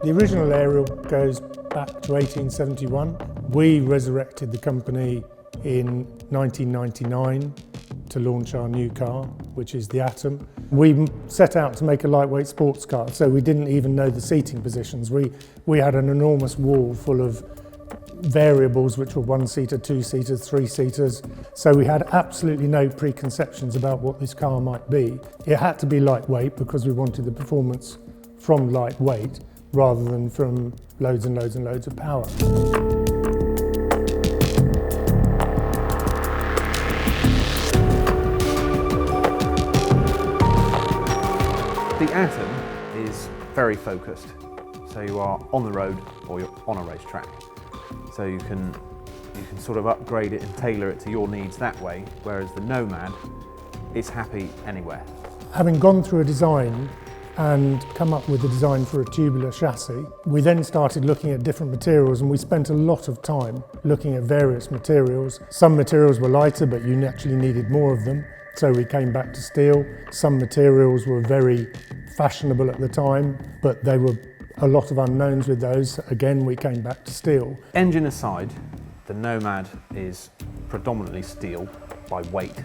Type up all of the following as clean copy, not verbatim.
The original Ariel goes back to 1871. We resurrected the company in 1999 to launch our new car, which is the Atom. We set out to make a lightweight sports car, so we didn't even know the seating positions. We had an enormous wall full of variables which were one-seater, two-seaters, three-seaters, so we had absolutely no preconceptions about what this car might be. It had to be lightweight because we wanted the performance from lightweight rather than from loads and loads and loads of power. The Atom is very focused, so you are on the road or you're on a racetrack. So you can sort of upgrade it and tailor it to your needs that way, whereas the Nomad is happy anywhere. Having gone through a design and come up with a design for a tubular chassis, we then started looking at different materials, and we spent a lot of time looking at various materials. Some materials were lighter, but you naturally needed more of them, so we came back to steel. Some materials were very fashionable at the time, but they were a lot of unknowns with those. Again, we came back to steel. Engine aside, the Nomad is predominantly steel by weight.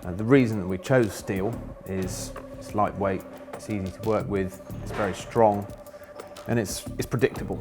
The reason that we chose steel is it's lightweight, it's easy to work with, it's very strong, and it's predictable.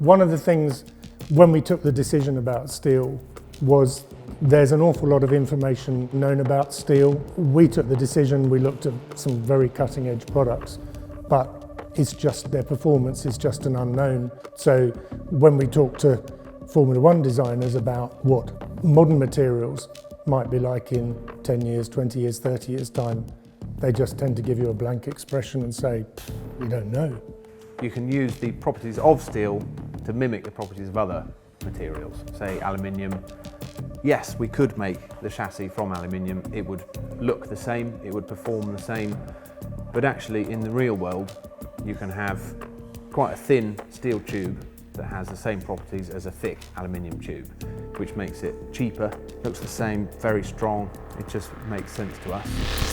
One of the things when we took the decision about steel was there's an awful lot of information known about steel. We took the decision, we looked at some very cutting edge products, but it's just their performance is just an unknown. So when we talk to Formula One designers about what modern materials might be like in 10 years, 20 years, 30 years time, they just tend to give you a blank expression and say, we don't know. You can use the properties of steel to mimic the properties of other materials, say aluminium. Yes, we could make the chassis from aluminium. It would look the same, it would perform the same, but actually in the real world, you can have quite a thin steel tube that has the same properties as a thick aluminium tube, which makes it cheaper, looks the same, very strong. It just makes sense to us.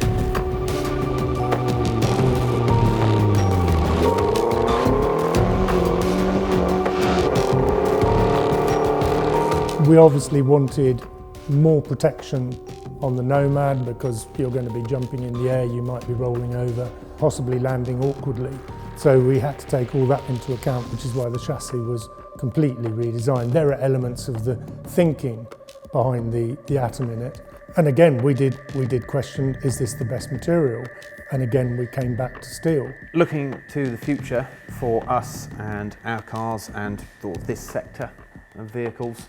We obviously wanted more protection on the Nomad because you're going to be jumping in the air, you might be rolling over, possibly landing awkwardly. So we had to take all that into account, which is why the chassis was completely redesigned. There are elements of the thinking behind the Atom in it. And again, we did question, is this the best material? And again, we came back to steel. Looking to the future for us and our cars and sort of this sector of vehicles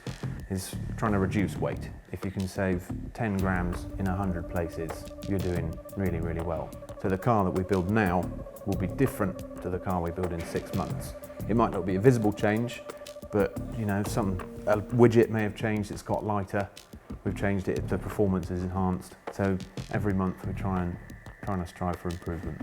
is trying to reduce weight. If you can save 10 grams in 100 places, you're doing really, really well. So the car that we build now will be different to the car we build in 6 months. It might not be a visible change, but you know, a widget may have changed, it's got lighter, we've changed it, the performance is enhanced. So every month we're trying to strive for improvement.